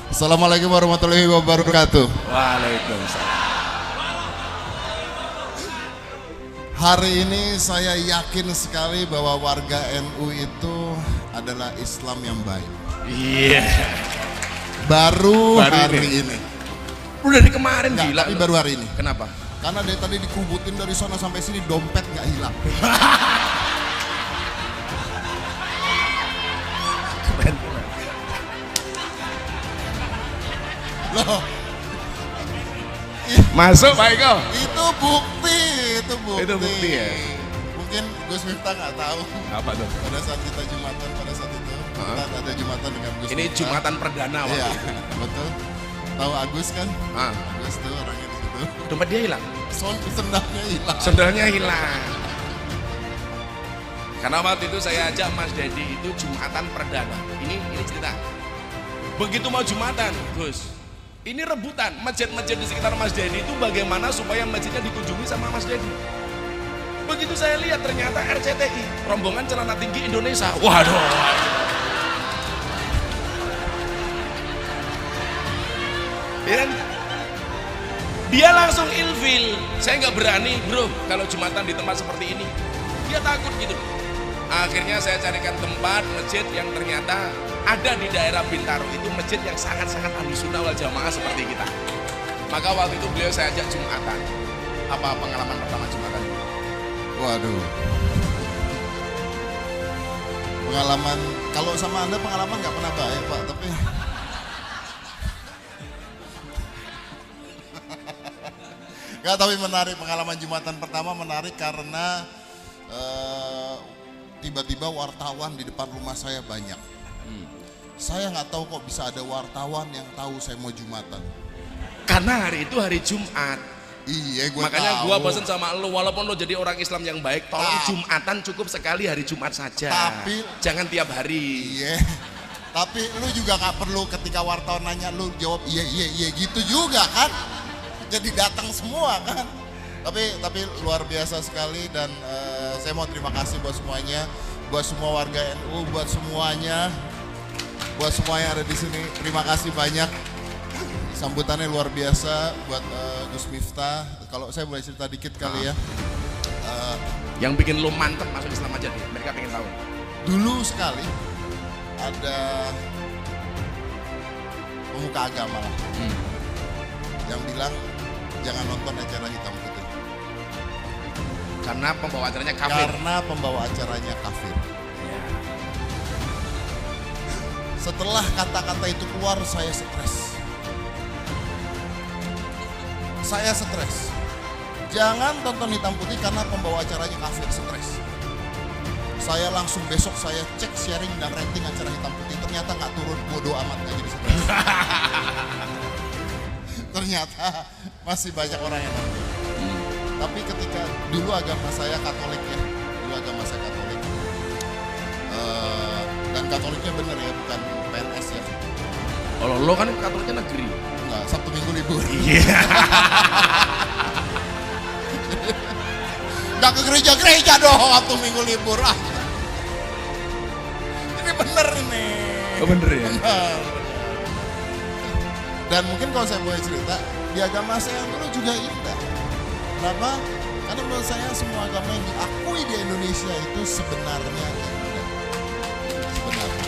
Assalamualaikum warahmatullahi wabarakatuh. Waalaikumsalam. Hari ini saya yakin sekali bahwa warga NU itu adalah Islam yang baik. Iya. Baru Baru hari ini. Udah dari kemarin Enggak, gila. tapi baru hari ini. Kenapa? Karena dari tadi dikubutin dari sana sampai sini dompet nggak hilang. Keren. Loh, Masuk Pak Eko. itu bukti. Itu bukti ya? Mungkin Gus Miftah nggak tahu. Apa tuh? Pada saat kita Jumatan, pada saat itu kita ada Jumatan dengan Gus Ini Miftah. Jumatan perdana waktu Iya, itu. betul. Tahu Agus kan? Ah, Agus tuh orangnya di situ. dompet dia hilang. Sendalnya hilang. Sendalnya hilang. Karena waktu itu saya ajak Mas Dedi itu Jumatan perdana. Ini cerita. Begitu mau Jumatan, Gus. Ini rebutan masjid-masjid di sekitar Mas Dedi itu bagaimana supaya masjidnya dikunjungi sama Mas Dedi. Begitu saya lihat ternyata RCTI, rombongan celana tinggi Indonesia. Waduh. Ya kan? Dia langsung ilfil. Saya nggak berani, bro, kalau Jumatan di tempat seperti ini. Dia takut gitu. Akhirnya saya carikan tempat masjid yang ternyata ada di daerah Bintaro, itu masjid yang sangat-sangat ahlussunnah wal jamaah seperti kita. Maka waktu itu beliau saya ajak Jumatan. Apa pengalaman pertama Jumatan? Waduh. Pengalaman, kalau sama Anda pengalaman nggak pernah baik Pak, tapi nggak, tapi menarik. Pengalaman Jumatan pertama menarik karena tiba-tiba wartawan di depan rumah saya banyak. Saya nggak tahu kok bisa ada wartawan yang tahu saya mau Jumatan. Karena hari itu hari Jumat. Iya, gue Makanya tahu. gua bosan sama lo, walaupun lo jadi orang Islam yang baik, tolong Jumatan cukup sekali hari Jumat saja. Tapi jangan tiap hari. iya. Tapi lu juga nggak perlu ketika wartawan nanya lu jawab iya gitu juga kan. Jadi datang semua kan. Tapi luar biasa sekali dan saya mau terima kasih buat semuanya, buat semua warga NU, buat semuanya yang ada di sini. Terima kasih banyak. Sambutannya luar biasa buat Gus Miftah. Kalau saya boleh cerita dikit kali ya. Yang bikin lo mantep masuk Islam aja nih, mereka pengen tahu. Dulu sekali ada pemuka agama lah yang bilang jangan nonton acara hitam putih Karena pembawa acaranya kafir. karena pembawa acaranya kafir. Setelah kata-kata itu keluar, saya stres. Jangan tonton hitam putih karena pembawa acaranya kafir, stres. Saya langsung besok saya cek sharing dan rating acara hitam putih, ternyata nggak turun, bodoh amat, nggak jadi stres. Ternyata masih banyak orang yang nonton. Tapi ketika dulu agama saya Katolik ya, dan Katoliknya bener ya, bukan PNS ya. Kalau lo kan Katoliknya negeri. Enggak, Sabtu Minggu libur. Iya. Nggak ke gereja-gereja dong, Sabtu Minggu libur ah. Ini bener ini. Oh bener ya? Bener. Dan mungkin kalau saya boleh cerita, di agama saya yang dulu juga indah. Kenapa? Karena menurut saya semua agama yang diakui di Indonesia itu sebenarnya indah. Sebenarnya.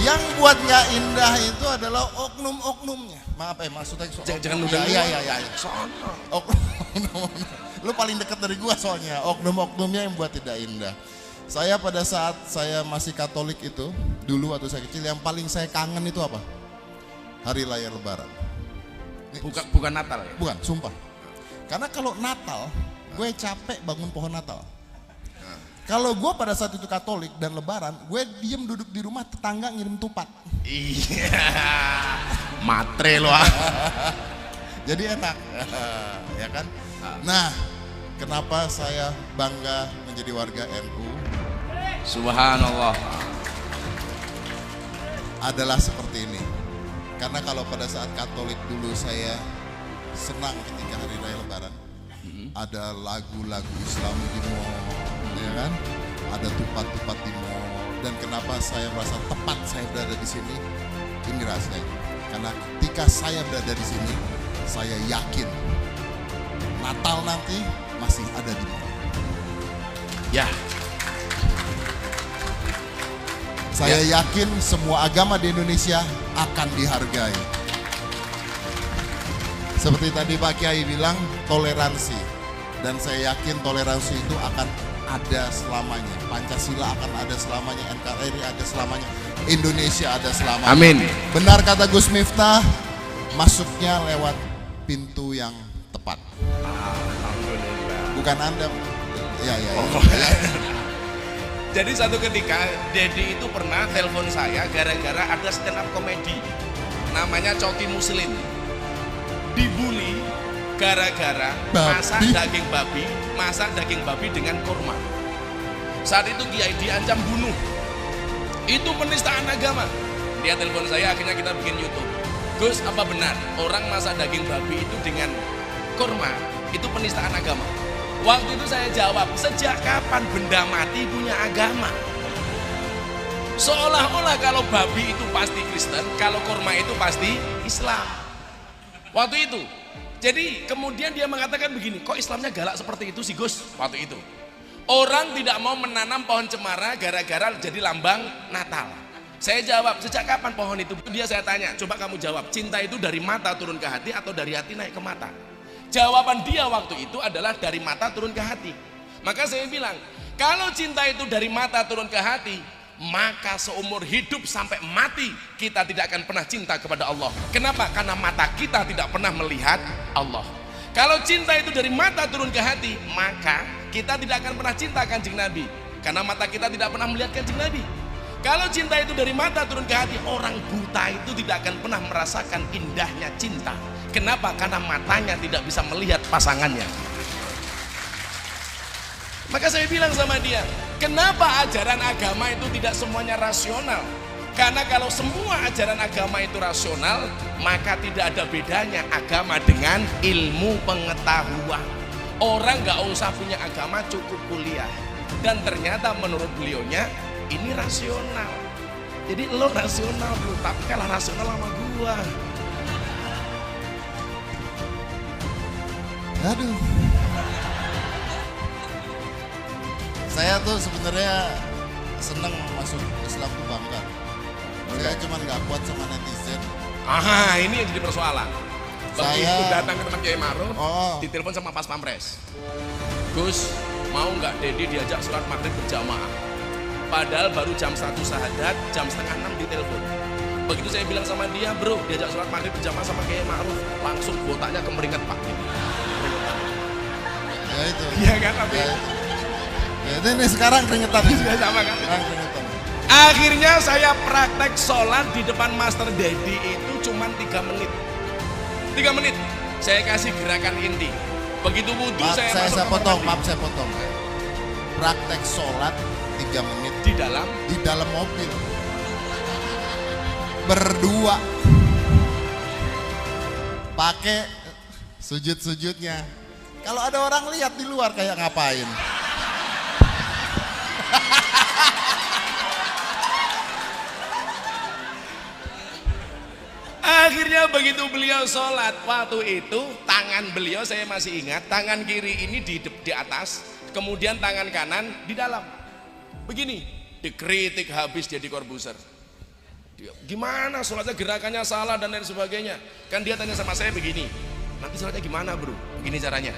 Yang buat nggak indah itu adalah oknum-oknumnya. Maaf maksudnya Jangan nunda. Iya. Oknum. Lu paling dekat dari gua soalnya. Oknum-oknumnya yang buat tidak indah. Saya pada saat saya masih Katolik itu, dulu waktu saya kecil, yang paling saya kangen itu apa? Hari Raya Lebaran. Bukan Natal ya? Bukan, sumpah. Karena kalau Natal, gue capek bangun pohon Natal. Kalau gue pada saat itu Katolik dan Lebaran, gue diem duduk di rumah, tetangga ngirim tupat. Iya. Matre lo. Jadi enak, ya kan? Nah, kenapa saya bangga menjadi warga NU? Subhanallah. Adalah seperti ini. Karena kalau pada saat Katolik dulu saya senang ketika hari raya Lebaran, ada lagu-lagu Islam di mall, ya kan? Ada tupat-tupat di mall. Dan kenapa saya merasa tepat saya berada di sini? Ini rahasianya. Karena ketika saya berada di sini, saya yakin Natal nanti masih ada di mana. Ya, Saya yakin semua agama di Indonesia akan dihargai. Seperti tadi Pak Kiai bilang, toleransi. Dan saya yakin toleransi itu akan ada selamanya. Pancasila akan ada selamanya, NKRI ada selamanya, Indonesia ada selamanya. amin. Benar kata Gus Miftah, masuknya lewat pintu yang tepat. Alhamdulillah. Bukan Anda. Ya. Jadi satu ketika Dedi itu pernah telepon saya gara-gara ada stand up komedi namanya Coki Muslim. Dibully gara-gara masak daging babi dengan kurma. Saat itu Kiai diancam bunuh. Itu penistaan agama. Dia telepon saya, akhirnya kita bikin YouTube. Gus, apa benar orang masak daging babi itu dengan kurma itu penistaan agama? Waktu itu saya jawab, sejak kapan benda mati punya agama? Seolah-olah kalau babi itu pasti Kristen, kalau kurma itu pasti Islam. Waktu itu. Jadi kemudian dia mengatakan begini, kok Islamnya galak seperti itu sih Gus? Waktu itu. Orang tidak mau menanam pohon cemara gara-gara jadi lambang Natal. Saya jawab, sejak kapan pohon itu? Dia saya tanya, coba kamu jawab, cinta itu dari mata turun ke hati atau dari hati naik ke mata? Jawaban dia waktu itu adalah dari mata turun ke hati. Maka saya bilang, kalau cinta itu dari mata turun ke hati, maka seumur hidup sampai mati kita tidak akan pernah cinta kepada Allah. Kenapa? Karena mata kita tidak pernah melihat Allah. Kalau cinta itu dari mata turun ke hati, maka kita tidak akan pernah cinta Kanjeng Nabi. Karena mata kita tidak pernah melihat Kanjeng Nabi. Kalau cinta itu dari mata turun ke hati, orang buta itu tidak akan pernah merasakan indahnya cinta. Kenapa? Karena matanya tidak bisa melihat pasangannya. Maka saya bilang sama dia, kenapa ajaran agama itu tidak semuanya rasional? Karena kalau semua ajaran agama itu rasional, maka tidak ada bedanya agama dengan ilmu pengetahuan. Orang nggak usah punya agama, cukup kuliah. Dan ternyata menurut beliaunya ini rasional. Jadi lo rasional bro, tapi kalah rasional sama gua. Aduh. Saya tuh sebenarnya seneng masuk Islam tuh bangga. Saya cuma nggak kuat sama netizen. Aha, ini yang jadi persoalan. Begitu datang ke tempat Kiai Ma'ruf, ditelepon sama Pas Pampres. Gus, mau nggak Dedi diajak sholat maghrib berjamaah? Padahal baru jam 1 sahadat, jam setengah 6 ditelepon. Begitu saya bilang sama dia, bro, diajak sholat maghrib berjamaah sama Kiai Ma'ruf, langsung botaknya kemeringat Pak. Ya itu. Iya kan, tapi ya, ini sekarang keringetan. sudah sama kan? Sekarang keringetan. Akhirnya saya praktek sholat di depan Master Dedi itu cuma 3 menit. 3 menit. Saya kasih gerakan inti. Begitu wudhu saya masuk maaf saya potong. Praktek sholat 3 menit di dalam mobil. Berdua. Pakai sujud-sujudnya. Kalau ada orang lihat di luar kayak ngapain? Akhirnya begitu beliau sholat, waktu itu tangan beliau saya masih ingat, tangan kiri ini di atas, kemudian tangan kanan di dalam. Begini, dikritik habis jadi Corbuzier. Gimana sholatnya, gerakannya salah dan lain sebagainya. Kan dia tanya sama saya begini, nanti sholatnya gimana bro? Begini caranya.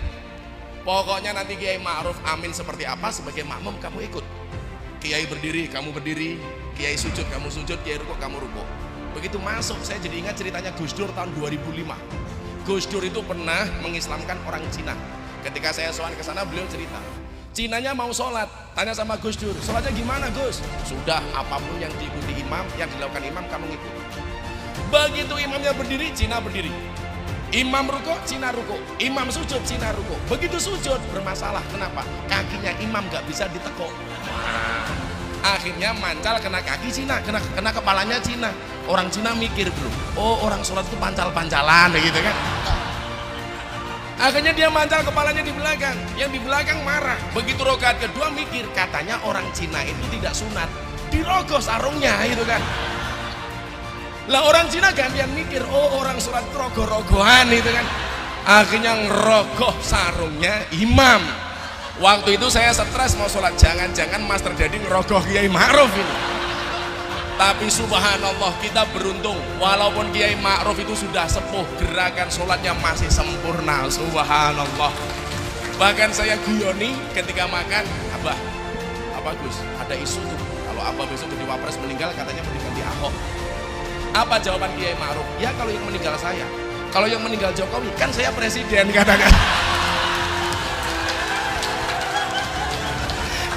Pokoknya nanti Kiai Ma'ruf amin seperti apa, sebagai makmum kamu ikut. Kiai berdiri, kamu berdiri. Kiai sujud, kamu sujud. Kiai rukuk, kamu rukuk. Begitu masuk, saya jadi ingat ceritanya Gus Dur tahun 2005. Gus Dur itu pernah mengislamkan orang Cina. Ketika saya sowan ke sana, beliau cerita. Cinanya mau sholat, tanya sama Gus Dur, sholatnya gimana Gus? Sudah, apapun yang diikuti imam, yang dilakukan imam, kamu ngikut. Begitu imamnya berdiri, Cina berdiri. Imam rukuk, Cina rukuk. Imam sujud, Cina rukuk. Begitu sujud, bermasalah. Kenapa? Kakinya imam gak bisa ditekuk. Akhirnya mancal kena kaki Cina, kena kepalanya Cina. Orang Cina mikir bro, oh orang sholat itu pancal-pancalan gitu kan. Akhirnya dia mancal kepalanya di belakang. Yang di belakang marah. Begitu rakaat kedua mikir, katanya orang Cina itu tidak sunat. Dirogoh sarungnya gitu kan. Lah orang Cina gantian mikir, oh orang sholat rogoh-rogohan itu kan. Akhirnya ngerogoh sarungnya imam. Waktu itu saya stres mau sholat, jangan-jangan Mas terjadi ngerogoh Kiai Ma'ruf ini. Tapi subhanallah kita beruntung, walaupun Kiai Ma'ruf itu sudah sepuh, gerakan sholatnya masih sempurna, subhanallah. Bahkan saya guyoni ketika makan, Abah, apa Gus, ada isu tuh, kalau Abah besok jadi wapres meninggal katanya mau diganti Ahok. Apa jawaban Kiai Ma'ruf? Ya kalau yang meninggal saya, kalau yang meninggal Jokowi kan saya presiden katanya.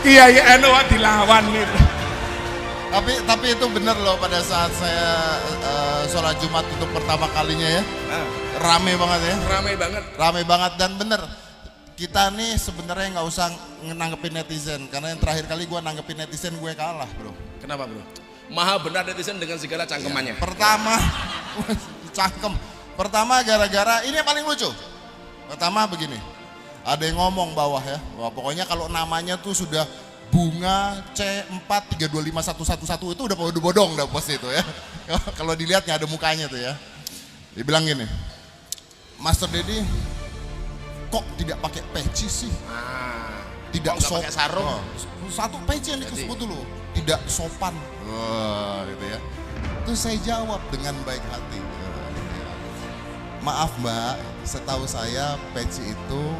Kiai NU dilawan gitu. Tapi itu bener loh, pada saat saya sholat Jumat untuk pertama kalinya ya, rame banget ya. Rame banget dan bener. Kita nih sebenarnya nggak usah nanggepin netizen, karena yang terakhir kali gue nanggepin netizen gue kalah bro. Kenapa bro? Maha benar netizen dengan segala cangkemannya. Pertama, cangkem. Pertama gara-gara, ini yang paling lucu. Pertama begini, ada yang ngomong bawah ya, bahwa pokoknya kalau namanya tuh sudah Bunga C4325111 itu udah bodong dah post itu ya. Kalau dilihatnya ada mukanya tuh ya. Dibilang gini, Master Dedi kok tidak pakai peci sih? Tidak sopan. Pakai sarung. Satu peci yang disebut dulu, tidak sopan. Gitu ya. Terus saya jawab dengan baik hati. Maaf Mbak, setahu saya peci itu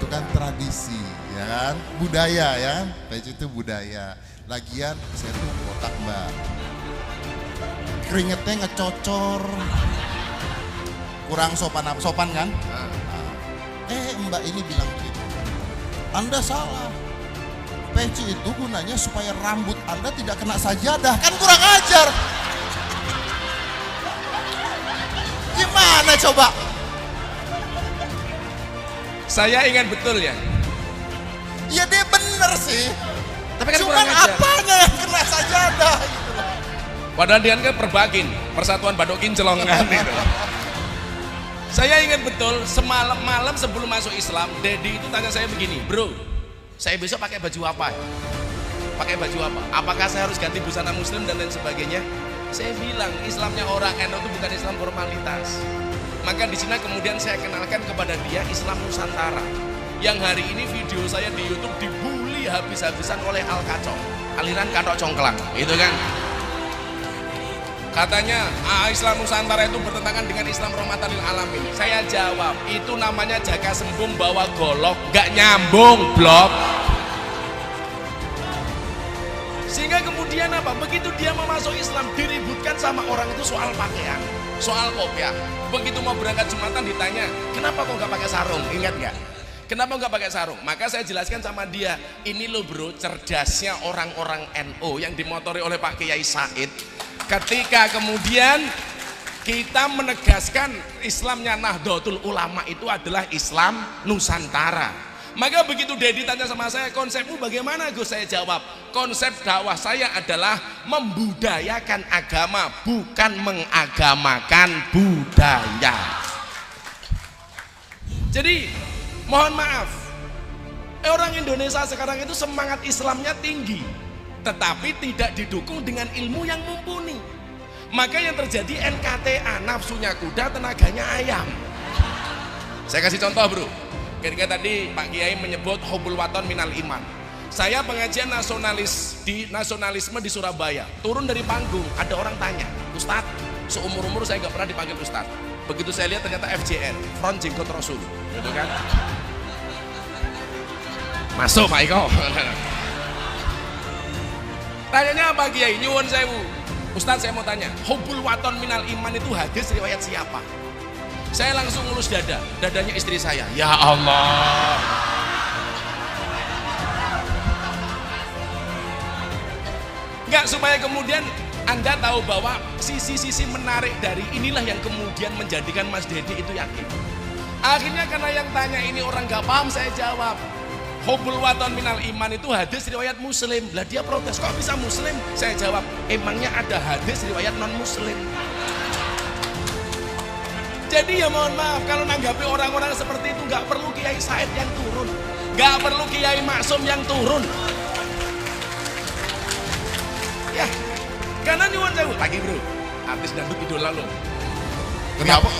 kan tradisi, ya kan? Budaya ya kan? Peci itu budaya. Lagian saya tuh botak Mbak. Keringetnya ngecocor. Kurang sopan kan? Mbak ini bilang begitu. Anda salah. Peci itu gunanya supaya rambut Anda tidak kena sajadah. Kan kurang ajar. Gimana coba? Saya ingat betul ya. Ya dia bener sih. Tapi kan cuman apanya yang kena sajadah gitu. Padahal dia kan Perbakin, Persatuan Badokin Celongan itu. Saya ingat betul semalam sebelum masuk Islam, Dedi itu tanya saya begini, bro, saya besok pakai baju apa? Pakai baju apa? Apakah saya harus ganti busana Muslim dan lain sebagainya? Saya bilang Islamnya orang NU itu bukan Islam formalitas. Maka di sini kemudian saya kenalkan kepada dia Islam Nusantara. Yang hari ini video saya di YouTube dibully habis-habisan oleh Al-Kacong, aliran Katok Congklang, itu kan. Katanya Islam Nusantara itu bertentangan dengan Islam rahmatan lil alamin. Saya jawab, itu namanya jaga sembung bawa golok, gak nyambung blok. Sehingga kemudian apa? Begitu dia mau masuk Islam diributkan sama orang itu soal pakaian, soal kopiah. Begitu mau berangkat Jumatan ditanya, kenapa kok gak pakai sarung? Ingat gak? Kenapa nggak pakai sarung? Maka saya jelaskan sama dia, ini loh bro, cerdasnya orang-orang NU yang dimotori oleh Pak Kiai Said. Ketika kemudian kita menegaskan Islamnya Nahdlatul Ulama itu adalah Islam Nusantara. Maka begitu Dedi tanya sama saya, konsepmu bagaimana Gus? Saya jawab, konsep dakwah saya adalah membudayakan agama, bukan mengagamakan budaya. Jadi mohon maaf, orang Indonesia sekarang itu semangat Islamnya tinggi, tetapi tidak didukung dengan ilmu yang mumpuni. Maka yang terjadi NKTA, nafsunya kuda, tenaganya ayam. Saya kasih contoh bro, ketika tadi Pak Kiai menyebut hubul waton minal iman. Saya pengajian nasionalisme di Surabaya, turun dari panggung, ada orang tanya, Ustadz, seumur-umur saya gak pernah dipanggil Ustadz. Begitu saya lihat ternyata FJR, Front Jenggot Rasul, gitu kan? Masuk Pak Iko. Tanyanya apa Kiai? Nyuwun sewu. Ustadz saya mau tanya, hubul waton minal iman itu hadis riwayat siapa? Saya langsung ngulus dada, dadanya istri saya. Ya Allah. Enggak, supaya kemudian Anda tahu bahwa sisi-sisi menarik dari inilah yang kemudian menjadikan Mas Dedi itu yakin. Akhirnya karena yang tanya ini orang gak paham, saya jawab, hubul waton minal iman itu hadis riwayat Muslim. Lah dia protes, kok bisa Muslim? Saya jawab, emangnya ada hadis riwayat non Muslim? Jadi ya mohon maaf, kalau nanggapi orang-orang seperti itu gak perlu Kiai Said yang turun, gak perlu Kiai Maksum yang turun. Ya, karena nyuwun sewu lagi bro, artis dangdut idola lo.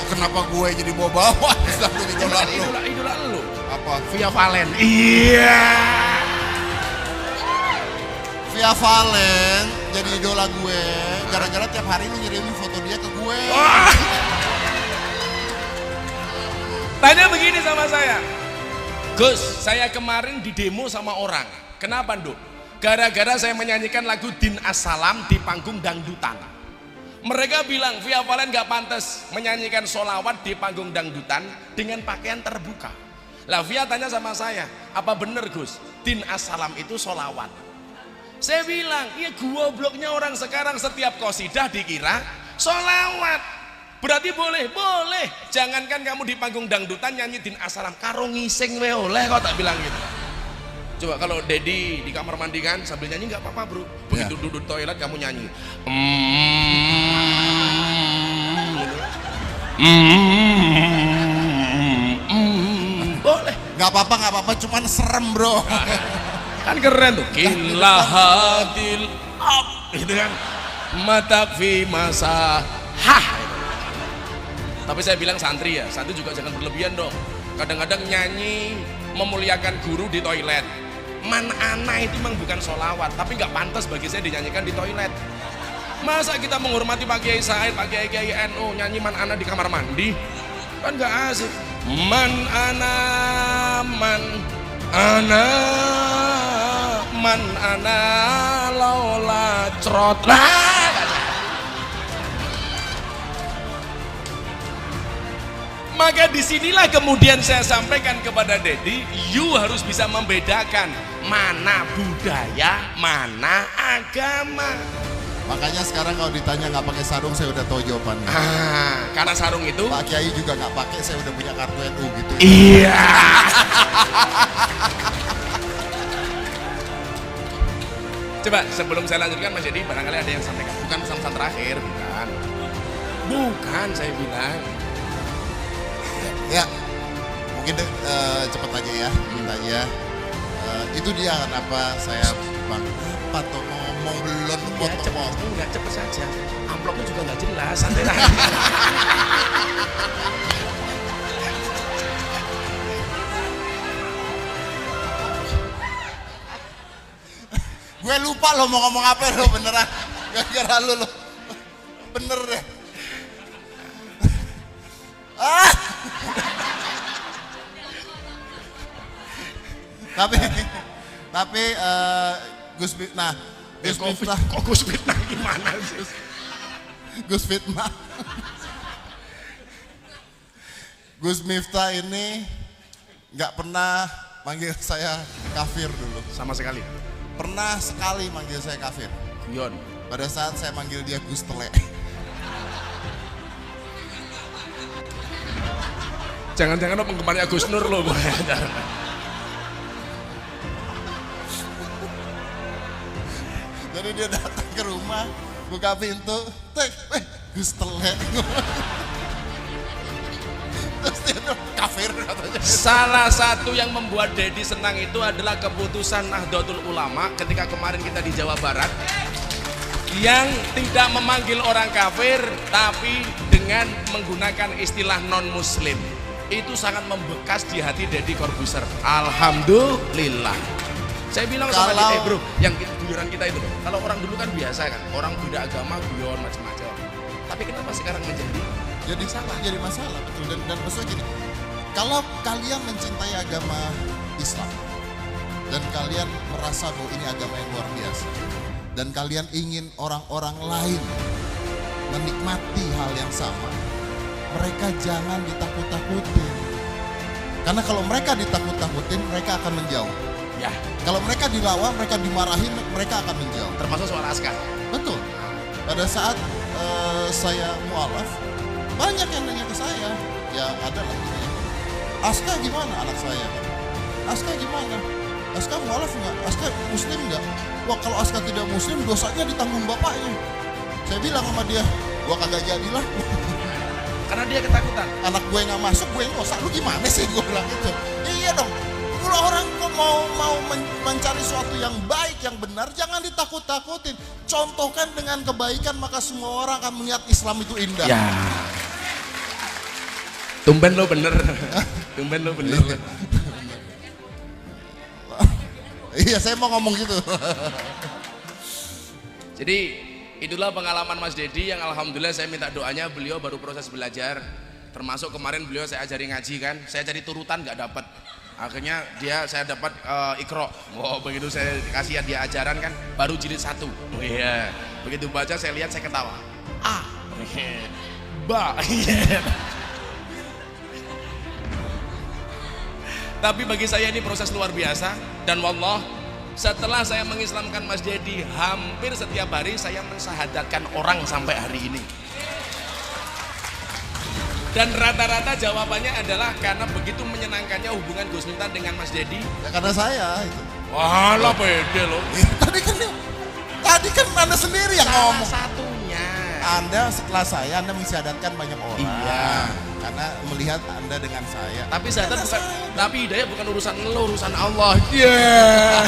Kenapa gue jadi bawa-bawa satu idola lu? Idola lo. Apa? Via Valen. Iya. Via Valen jadi idola gue gara-gara tiap hari lu ngirimin foto dia ke gue. Tanya begini sama saya, Gus, saya kemarin di demo sama orang. Kenapa, Nduk? Gara-gara saya menyanyikan lagu Din As-Salam di panggung dangdutan. Mereka bilang Via Valen gak pantas menyanyikan sholawat di panggung dangdutan dengan pakaian terbuka. Lah Via tanya sama saya, apa bener Gus, Din As-Salam itu sholawat? Saya bilang, iya gobloknya orang sekarang setiap qasidah dikira sholawat. Berarti boleh, boleh. Jangankan kamu di panggung dangdutan nyanyi Din As-Salam, karo ngising we oleh kok tak bilang gitu. Coba kalau Dedi di kamar mandi kan sambil nyanyi nggak apa-apa bro. Begitu duduk toilet kamu nyanyi. Boleh. Nggak apa-apa, cuman serem bro. Kan keren tuh. Kilahatil up, gitu kan. Matak fi masa hah. Tapi saya bilang santri ya, santri juga jangan berlebihan dong. Kadang-kadang nyanyi memuliakan guru di toilet. Man ana itu memang bukan sholawat, tapi nggak pantas bagi saya dinyanyikan di toilet. Masa kita menghormati Pak Kiai Said, Pak Kiai NU nyanyi man ana di kamar mandi? Kan nggak asik. Man ana, man ana laula crot lah. Maka disinilah kemudian saya sampaikan kepada Dedi, you harus bisa membedakan mana budaya, mana agama. Makanya sekarang kalau ditanya nggak pakai sarung, saya udah tahu jawabannya. Karena sarung itu Pak Kiai juga nggak pakai, saya udah punya kartu NU gitu. Iya. Coba sebelum saya lanjutkan Mas Dedi, barangkali ada yang sampaikan. Bukan pesan-pesan terakhir, bukan. Bukan saya bilang. Ya, mungkin cepet aja ya, mintanya. Itu dia kenapa saya bang apa tuh ngomong belum Ya cepet, enggak cepet saja. Amplopnya juga nggak jelas, santai lah. Gue lupa lo mau ngomong apa lo beneran. Gara-gara lo bener deh. Tapi Gus Fitnah, Gus Miftah, Kok Gus Fitnah gimana sih? Gus Fitnah, Gus Miftah ini nggak pernah manggil saya kafir dulu. Sama sekali. Pernah sekali manggil saya kafir. Yon. Pada saat saya manggil dia Gus Tele. Jangan-jangan lo penggemarnya Gus Nur lo. Jadi dia datang ke rumah, buka pintu, Gus Tele. Terus dia bilang, kafir katanya. Salah satu yang membuat Dedi senang itu adalah keputusan Nahdlatul Ulama ketika kemarin kita di Jawa Barat yang tidak memanggil orang kafir tapi dengan menggunakan istilah non muslim. Itu sangat membekas di hati Deddy Corbuzier. Alhamdulillah. Saya bilang sama dia, bro, yang guyonan kita itu, kalau orang dulu kan biasa kan, orang beda agama guyon macam-macam. Tapi kenapa sekarang jadi salah? Jadi masalah, betul. Dan maksudnya gini, kalau kalian mencintai agama Islam dan kalian merasa bahwa ini agama yang luar biasa dan kalian ingin orang-orang lain menikmati hal yang sama, mereka jangan ditakut-takutin. Karena kalau mereka ditakut-takutin, mereka akan menjauh. Ya. Kalau mereka dilawan, mereka dimarahin, mereka akan menjauh. Termasuk soal Askar. Betul. Pada saat saya mualaf, banyak yang nanya ke saya. Ya ada lah. Aska gimana anak saya? Aska gimana? Aska mualaf nggak? Aska muslim nggak? Wah kalau Aska tidak muslim, dosanya ditanggung bapaknya. Saya bilang sama dia, gua kagak jadilah. Karena dia ketakutan. Anak gue nggak masuk, gue yang dosa. Lu gimana sih? Gue bilang gitu. Iya dong. Kalau orang kok mau mencari sesuatu yang baik, yang benar, jangan ditakut-takutin. Contohkan dengan kebaikan, maka semua orang akan melihat Islam itu indah. Ya. Tumben lo bener. Tumben lo bener. Iya, saya mau ngomong gitu. Jadi itulah pengalaman Mas Dedi yang alhamdulillah saya minta doanya, beliau baru proses belajar. Termasuk kemarin beliau saya ajari ngaji kan, saya cari turutan nggak dapat. Akhirnya saya dapat Iqra. Oh, begitu saya kasih dia ajaran kan, baru jilid 1. Oh iya. Begitu baca saya lihat saya ketawa. A. Ba. Tapi bagi saya ini proses luar biasa, dan wallah setelah saya mengislamkan Mas Dedi, hampir setiap hari saya mensahadatkan orang sampai hari ini. Dan rata-rata jawabannya adalah karena begitu menyenangkannya hubungan Gus Miftah dengan Mas Dedi. Ya, karena saya itu. Walah pede loh. Tadi kan Anda sendiri yang Salah ngomong. satunya. Anda setelah saya, Anda mensyahadatkan banyak orang. Iya. Karena melihat Anda dengan saya. Tapi tapi hidayah bukan urusan lo, urusan Allah. Yeah.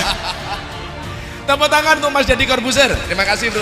Tepuk tangan untuk Mas Dedi Corbuzier. Terima kasih bro.